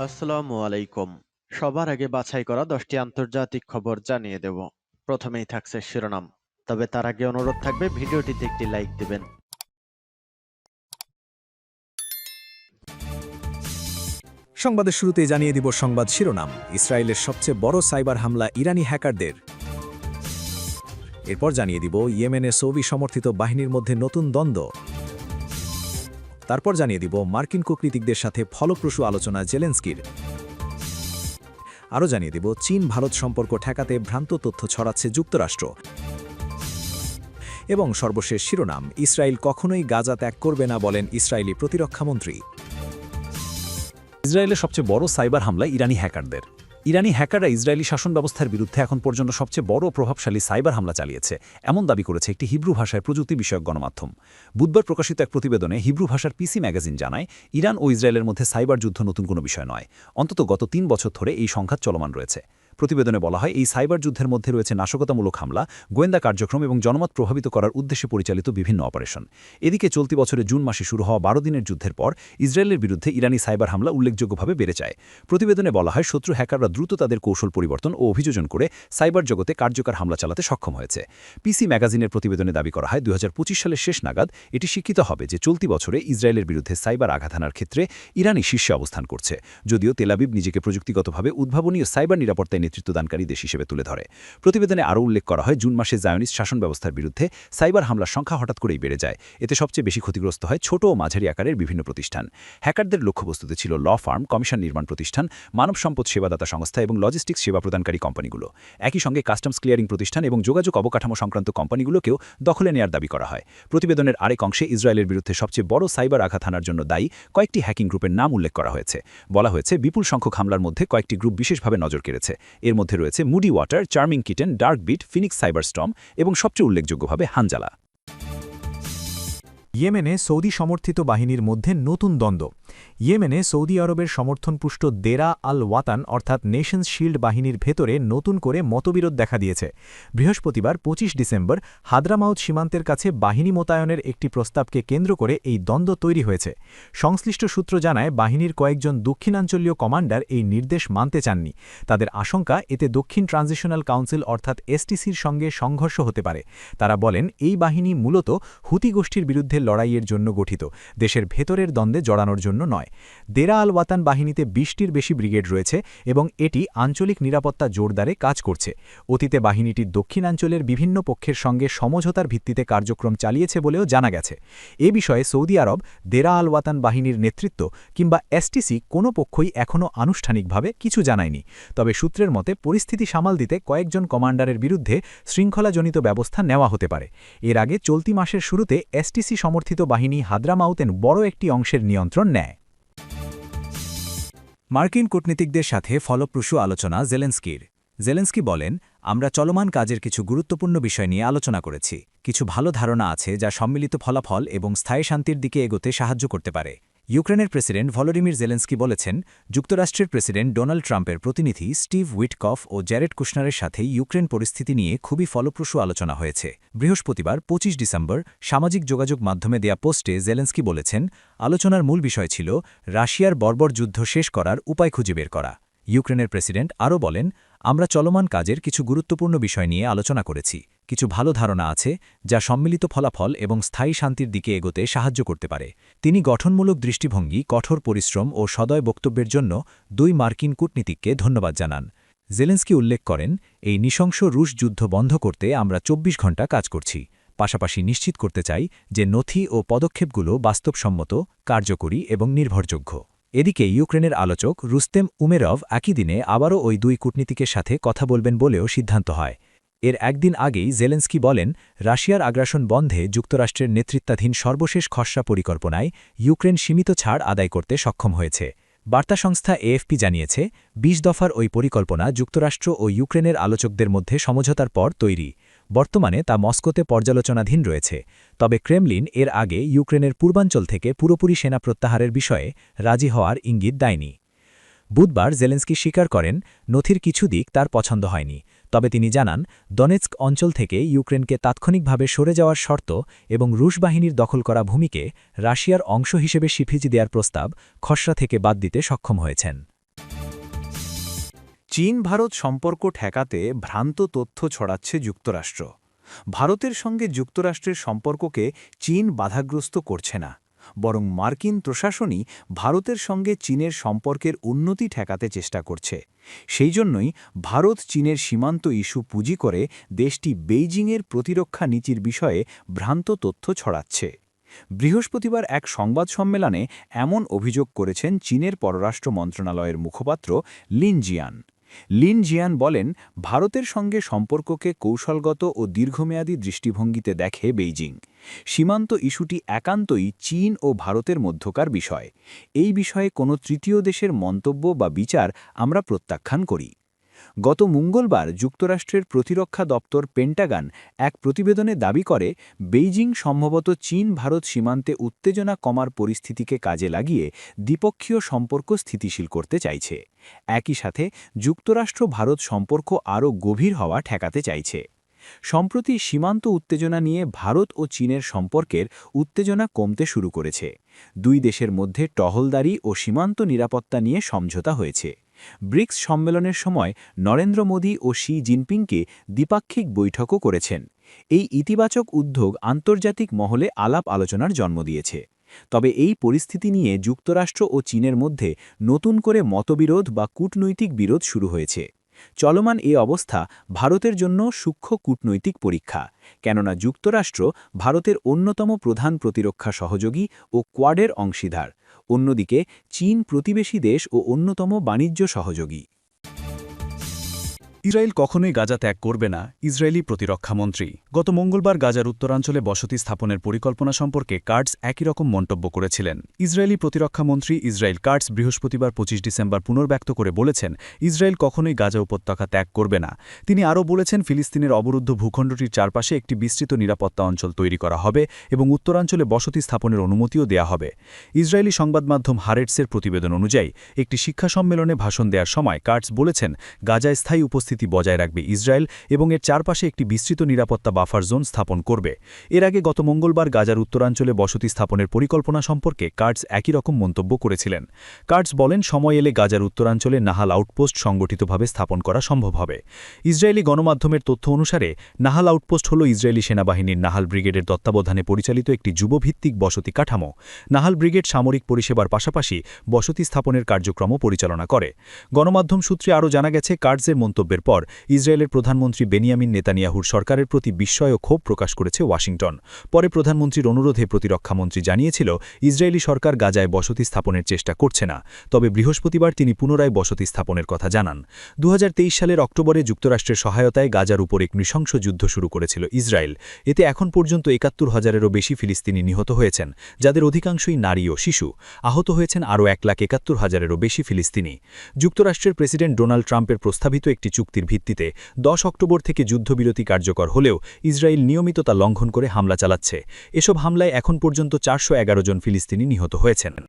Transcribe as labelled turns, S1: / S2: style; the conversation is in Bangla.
S1: আসসালামু আলাইকুম। সবার আগে বাছাই করা 10টি আন্তর্জাতিক খবর জানিয়ে দেব। প্রথমেই থাকছে শিরোনাম। তবে তার আগে অনুরোধ থাকবে ভিডিওটিতে একটি লাইক দিবেন।
S2: সংবাদের শুরুতেই জানিয়ে দিব সংবাদ শিরোনাম। ইসরায়েলের সবচেয়ে বড় সাইবার হামলা ইরানি হ্যাকারদের। এরপর জানিয়ে দিব ইয়েমেনে সৌদি সমর্থিত বাহিনীর মধ্যে নতুন দ্বন্দ্ব। তারপর জানিয়ে দিব মার্কিন কূটনীতিকদের সাথে ফলপ্রসূ আলোচনা জেলেনস্কির। আরও জানিয়ে দিব চীন ভারত সম্পর্ক ঠেকাতে ভ্রান্ত তথ্য ছড়াচ্ছে যুক্তরাষ্ট্র। এবং সর্বশেষ শিরোনাম, ইসরায়েল কখনোই গাজা ত্যাগ করবে না বলেন ইসরায়েলি প্রতিরক্ষামন্ত্রী। ইসরায়েলের সবচেয়ে বড় সাইবার হামলা ইরানি হ্যাকারদের। ইরানি হ্যাকাররা ইসরায়েলি শাসন ব্যবস্থার বিরুদ্ধে এখন পর্যন্ত সবচেয়ে বড় প্রভাবশালী সাইবার হামলা চালিয়েছে, এমন দাবি করেছে একটি হিব্রু ভাষায় প্রযুক্তি বিষয়ক গণমাধ্যম। বুধবার প্রকাশিত এক প্রতিবেদনে হিব্রু ভাষার পিসি ম্যাগাজিন জানায়, ইরান ও ইসরায়েলের মধ্যে সাইবার যুদ্ধ নতুন কোনো বিষয় নয়। অন্তত গত ৩ বছর ধরে এই সংঘাত চলমান রয়েছে। প্রতিবেদনে বলা হয়, এই সাইবার যুদ্ধের মধ্যে রয়েছে নাশকতামূলক হামলা, গোয়েন্দা কার্যক্রম এবং জনমত প্রভাবিত করার উদ্দেশ্যে পরিচালিত বিভিন্ন অপারেশন। এদিকে চলতি বছরের জুন মাসে শুরু হওয়া 12 দিনের যুদ্ধের পর ইসরায়েলের বিরুদ্ধে ইরানি সাইবার হামলা উল্লেখযোগ্যভাবে বেড়ে যায়। প্রতিবেদনে বলা হয়, শত্রু হ্যাকাররা দ্রুত তাদের কৌশল পরিবর্তন ও অভিযোজন করে সাইবার জগতে কার্যকর হামলা চালাতে সক্ষম হয়েছে। পিসি ম্যাগাজিনের প্রতিবেদনে দাবি করা হয়, 2025 সালের শেষ নাগাদ এটি স্বীকৃত হবে যে চলতি বছরে ইসরায়েলের বিরুদ্ধে সাইবার আঘাত হানার ক্ষেত্রে ইরানই শীর্ষে অবস্থান করছে, যদিও তেল আবিব নিজেকে প্রযুক্তিগতভাবে উদ্ভাবনী ও সাইবার নিরাপত্তায় নেতৃত্বদানকারী দেশ হিসেবে তুলে ধরে। প্রতিবেদনে আরও উল্লেখ করা হয়, জুন মাসে জায়নিস্ট শাসন ব্যবস্থার বিরুদ্ধে সাইবার হামলার সংখ্যা হঠাৎ করেই বেড়ে যায়। এতে সবচেয়ে বেশি ক্ষতিগ্রস্ত হয় ছোট ও মাঝারি আকারের বিভিন্ন প্রতিষ্ঠান। হ্যাকারদের লক্ষ্যবস্তুতে ছিল ল ফার্ম, কমিশন নির্মাণ প্রতিষ্ঠান, মানব সম্পদ সেবাদাতা সংস্থা এবং লজিস্টিক্স সেবা প্রদানকারী কোম্পানিগুলো। একই সঙ্গে কাস্টমস ক্লিয়ারিং প্রতিষ্ঠান এবং যোগাযোগ অবকাঠামো সংক্রান্ত কোম্পানিগুলোকেও দখলে নেয়ার দাবি করা হয়। প্রতিবেদনের আরেক অংশে ইসরায়েলের বিরুদ্ধে সবচেয়ে বড় সাইবার আঘাত হানার জন্য দায়ী কয়েকটি হ্যাকিং গ্রুপের নাম উল্লেখ করা হয়েছে। বলা হয়েছে, বিপুল সংখ্যক হামলার মধ্যে কয়েকটি গ্রুপ বিশেষভাবে নজর কেড়েছে। এর মধ্যে রয়েছে moody water, charming kitten, dark beat, phoenix cyber storm এবং সবচেয়ে উল্লেখযোগ্যভাবে হানজালা। ইয়েমেনে সৌদি সমর্থিত বাহিনীর মধ্যে নতুন দ্বন্দ্ব। ইয়েমেনে সৌদি আরবের সমর্থনপুষ্ট দেরা আল ওয়াতান অর্থাৎ নেশনস শিল্ড বাহিনীর ভেতরে নতুন করে মতবিরোধ দেখা দিয়েছে। বৃহস্পতিবার 25 ডিসেম্বর হাদ্রামাউত সীমান্তের কাছে বাহিনী মোতায়েনের একটি প্রস্তাবকে কেন্দ্র করে এই দ্বন্দ্ব তৈরি হয়েছে। সংশ্লিষ্ট সূত্র জানায়, বাহিনীর কয়েকজন দক্ষিণাঞ্চলীয় কমান্ডার এই নির্দেশ মানতে চাননি। তাদের আশঙ্কা, এতে দক্ষিণ ট্রানজিশনাল কাউন্সিল অর্থাৎ এসটিসির সঙ্গে সংঘর্ষ হতে পারে। তারা বলেন, এই বাহিনী মূলত হুতি গোষ্ঠীর বিরুদ্ধে লড়াইয়ের জন্য গঠিত, দেশের ভেতরের দ্বন্দ্বে জড়ানোর জন্য নয়। দেরা আল ওয়াতান বাহিনীতে 20টির বেশি ব্রিগেড রয়েছে এবং এটি আঞ্চলিক নিরাপত্তা জোরদারে কাজ করছে। অতীতে বাহিনীটি দক্ষিণাঞ্চলের বিভিন্ন পক্ষের সঙ্গে সমঝোতার ভিত্তিতে কার্যক্রম চালিয়েছে বলেও জানা গেছে। এ বিষয়ে সৌদি আরব, দেরা আল ওয়াতান বাহিনীর নেতৃত্ব কিংবা এসটিসি কোনো পক্ষই এখনও আনুষ্ঠানিকভাবে কিছু জানায়নি। তবে সূত্রের মতে, পরিস্থিতি সামাল দিতে কয়েকজন কমান্ডারের বিরুদ্ধে শৃঙ্খলাজনিত ব্যবস্থা নেওয়া হতে পারে। এর আগে চলতি মাসের শুরুতে এসটিসি সমর্থিত বাহিনী হাদ্রামাউতের বড় একটি অংশের নিয়ন্ত্রণ নেয়। মার্কিন কূটনীতিকদের সাথে ফলপ্রসূ আলোচনা জেলেনস্কির। জেলেনস্কি বলেন, আমরা চলমান কাজের কিছু গুরুত্বপূর্ণ বিষয় নিয়ে আলোচনা করেছি। কিছু ভালো ধারণা আছে যা সম্মিলিত ফলাফল এবং স্থায়ী শান্তির দিকে এগোতে সাহায্য করতে পারে। ইউক্রেনের প্রেসিডেন্ট ভলোডিমির জেলেনস্কি বলেছেন, যুক্তরাষ্ট্রের প্রেসিডেন্ট ডোনাল্ড ট্রাম্পের প্রতিনিধি স্টিভ উইটকফ ও জ্যারেড কুশনারের সাথে ইউক্রেন পরিস্থিতি নিয়ে খুবই ফলপ্রসূ আলোচনা হয়েছে। বৃহস্পতিবার 25 ডিসেম্বর সামাজিক যোগাযোগ মাধ্যমে দেয়া পোস্টে জেলেনস্কি বলেছেন, আলোচনার মূল বিষয় ছিল রাশিয়ার বর্বর যুদ্ধ শেষ করার উপায় খুঁজে বের করা। ইউক্রেনের প্রেসিডেন্ট আরও বলেন, আমরা চলমান কাজের কিছু গুরুত্বপূর্ণ বিষয় নিয়ে আলোচনা করেছি। কিছু ভালো ধারণা আছে যা সম্মিলিত ফলাফল এবং স্থায়ী শান্তির দিকে এগোতে সাহায্য করতে পারে। তিনি গঠনমূলক দৃষ্টিভঙ্গি, কঠোর পরিশ্রম ও সদয় বক্তব্যের জন্য 2 মার্কিন কূটনীতিককে ধন্যবাদ জানান। জেলেনস্কি উল্লেখ করেন, এই নৃশংস রুশ যুদ্ধ বন্ধ করতে আমরা 24 ঘণ্টা কাজ করছি। পাশাপাশি নিশ্চিত করতে চাই যে নথি ও পদক্ষেপগুলো বাস্তবসম্মত, কার্যকরী এবং নির্ভরযোগ্য। এদিকে ইউক্রেনের আলোচক রুস্তেম উমেরভ একই দিনে আবারও ওই 2 কূটনীতিকের সাথে কথা বলবেন বলেও সিদ্ধান্ত হয়। এর একদিন আগেই জেলেনস্কি বলেন, রাশিয়ার আগ্রাসন বন্ধে যুক্তরাষ্ট্রের নেতৃত্বাধীন সর্বশেষ খসড়া পরিকল্পনায় ইউক্রেন সীমিত ছাড় আদায় করতে সক্ষম হয়েছে। বার্তা সংস্থা এএফপি জানিয়েছে, 20 দফার ওই পরিকল্পনা যুক্তরাষ্ট্র ও ইউক্রেনের আলোচকদের মধ্যে সমঝোতার পর তৈরি। বর্তমানে তা মস্কোতে পর্যালোচনাধীন রয়েছে। তবে ক্রেমলিন এর আগে ইউক্রেনের পূর্বাঞ্চল থেকে পুরোপুরি সেনা প্রত্যাহারের বিষয়ে রাজি হওয়ার ইঙ্গিত দেয়নি। বুধবার জেলেনস্কি স্বীকার করেন, নথির কিছু দিক তার পছন্দ হয়নি। তবে তিনি জানান, দনেৎস্ক অঞ্চল থেকে ইউক্রেনকে তাৎক্ষণিকভাবে সরে যাওয়ার শর্ত এবং রুশ বাহিনীর দখল করা ভূমিকে রাশিয়ার অংশ হিসেবে স্বীকৃতি দেওয়ার প্রস্তাব খসড়া থেকে বাদ দিতে সক্ষম হয়েছেন। চীন ভারত সম্পর্ক ঠেকাতে ভ্রান্ত তথ্য ছড়াচ্ছে যুক্তরাষ্ট্র। ভারতের সঙ্গে যুক্তরাষ্ট্রের সম্পর্ককে চীন বাধাগ্রস্ত করছে না, বরং মার্কিন প্রশাসনই ভারতের সঙ্গে চীনের সম্পর্কের উন্নতি ঠেকাতে চেষ্টা করছে। সেই জন্যই ভারত চীনের সীমান্ত ইস্যু পুঁজি করে দেশটি বেইজিংয়ের প্রতিরক্ষা নীতির বিষয়ে ভ্রান্ত তথ্য ছড়াচ্ছে। বৃহস্পতিবার এক সংবাদ সম্মেলনে এমন অভিযোগ করেছেন চীনের পররাষ্ট্র মন্ত্রণালয়ের মুখপাত্র লিন জিয়ান। লিন জিয়ান বলেন, ভারতের সঙ্গে সম্পর্ককে কৌশলগত ও দীর্ঘমেয়াদী দৃষ্টিভঙ্গিতে দেখে বেইজিং। সীমান্ত ইস্যুটি একান্তই চীন ও ভারতের মধ্যকার বিষয়। এই বিষয়ে কোনো তৃতীয় দেশের মন্তব্য বা বিচার আমরা প্রত্যাখ্যান করি। গত মঙ্গলবার যুক্তরাষ্ট্রের প্রতিরক্ষা দপ্তর পেন্টাগন এক প্রতিবেদনে দাবি করে, বেইজিং সম্ভবত চীন ভারত সীমান্তে উত্তেজনা কমার পরিস্থিতিকে কাজে লাগিয়ে দ্বিপক্ষীয় সম্পর্ক স্থিতিশীল করতে চাইছে। একই সাথে যুক্তরাষ্ট্র ভারত সম্পর্ক আরও গভীর হওয়া ঠেকাতে চাইছে। সম্প্রতি সীমান্ত উত্তেজনা নিয়ে ভারত ও চীনের সম্পর্কের উত্তেজনা কমতে শুরু করেছে। দুই দেশের মধ্যে টহলদারি ও সীমান্ত নিরাপত্তা নিয়ে সমঝোতা হয়েছে। ব্রিক্স সম্মেলনের সময় নরেন্দ্র মোদী ও শি জিনপিংকে দ্বিপাক্ষিক বৈঠকও করেছেন। এই ইতিবাচক উদ্যোগ আন্তর্জাতিক মহলে আলাপ আলোচনার জন্ম দিয়েছে। তবে এই পরিস্থিতি নিয়ে যুক্তরাষ্ট্র ও চীনের মধ্যে নতুন করে মতবিরোধ বা কূটনৈতিক বিরোধ শুরু হয়েছে। চলমান এ অবস্থা ভারতের জন্য সূক্ষ্ম কূটনৈতিক পরীক্ষা, কেননা যুক্তরাষ্ট্র ভারতের অন্যতম প্রধান প্রতিরক্ষা সহযোগী ও কোয়াডের অংশীদার। অন্যদিকে চীন প্রতিবেশী দেশ ও অন্যতম বাণিজ্য সহযোগী।
S3: ইসরায়েল কখনোই গাজা ত্যাগ করবে না, ইসরায়েলি প্রতিরক্ষামন্ত্রী। গত মঙ্গলবার গাজার উত্তরাঞ্চলে বসতি স্থাপনের পরিকল্পনা সম্পর্কে কার্টস একই রকম মন্তব্য করেছিলেন। ইসরায়েলি প্রতিরক্ষামন্ত্রী ইসরায়েল কার্টস বৃহস্পতিবার ২৫ ডিসেম্বর পুনর্ব্যক্ত করে বলেছেন, ইসরায়েল কখনোই গাজা উপত্যকা ত্যাগ করবে না। তিনি আরও বলেছেন, ফিলিস্তিনের অবরুদ্ধ ভূখণ্ডটির চারপাশে একটি বিস্তৃত নিরাপত্তা অঞ্চল তৈরি করা হবে এবং উত্তরাঞ্চলে বসতি স্থাপনের অনুমতিও দেয়া হবে। ইসরায়েলি সংবাদ মাধ্যম হারেটসের প্রতিবেদন অনুযায়ী একটি শিক্ষা সম্মেলনে ভাষণ দেওয়ার সময় কার্টস বলেছেন, গাজায় স্থায়ী উপস্থিতি বজায় রাখবে ইসরায়েল এবং এর চারপাশে একটি বিস্তৃত নিরাপত্তা বাফার জোন স্থাপন করবে। এর আগে গত মঙ্গলবার গাজার উত্তরাঞ্চলে বসতি স্থাপনের পরিকল্পনা সম্পর্কে কার্টস একই রকম মন্তব্য করেছিলেন। কার্টস বলেন, সময় এলে গাজার উত্তরাঞ্চলে নাহাল আউটপোস্ট সংগঠিতভাবে স্থাপন করা সম্ভব হবে। ইসরায়েলি গণমাধ্যমের তথ্য অনুসারে নাহাল আউটপোস্ট হল ইসরায়েলি সেনাবাহিনীর নাহাল ব্রিগেডের তত্ত্বাবধানে পরিচালিত একটি যুবভিত্তিক বসতি কাঠামো। নাহাল ব্রিগেড সামরিক পরিষেবার পাশাপাশি বসতি স্থাপনের কার্যক্রমও পরিচালনা করে। গণমাধ্যম সূত্রে আরও জানা গেছে, কার্টসের মন্তব্যের পর ইসরায়েলের প্রধানমন্ত্রী বেনিয়ামিন নেতানিয়াহুর সরকারের প্রতি বিস্ময় ও ক্ষোভ প্রকাশ করেছে ওয়াশিংটন। পরে প্রধানমন্ত্রীর অনুরোধে প্রতিরক্ষামন্ত্রী জানিয়েছিল, ইসরায়েলি সরকার গাজায় বসতি স্থাপনের চেষ্টা করছে না। তবে বৃহস্পতিবার তিনি পুনরায় বসতি স্থাপনের কথা জানান। ২০২৩ সালের অক্টোবরে যুক্তরাষ্ট্রের সহায়তায় গাজার উপর এক নৃশংস যুদ্ধ শুরু করেছিল ইসরায়েল। এতে এখন পর্যন্ত ৭১,০০০-এরও বেশি ফিলিস্তিনি নিহত হয়েছেন, যাদের অধিকাংশই নারী ও শিশু। আহত হয়েছেন আরও ১,৭১,০০০-এরও বেশি ফিলিস্তিনি। যুক্তরাষ্ট্রের প্রেসিডেন্ট ডোনাল্ড ট্রাম্পের প্রস্তাবিত একটি চুক্তির ভিত্তিতে ১০ অক্টোবর থেকে যুদ্ধবিরতি কার্যকর হলেও ইসরায়েল নিয়মিত তা লঙ্ঘন করে হামলা চালাচ্ছে। এসব হামলায় এখন পর্যন্ত ৪১১ জন ফিলিস্তিনি নিহত হয়েছেন।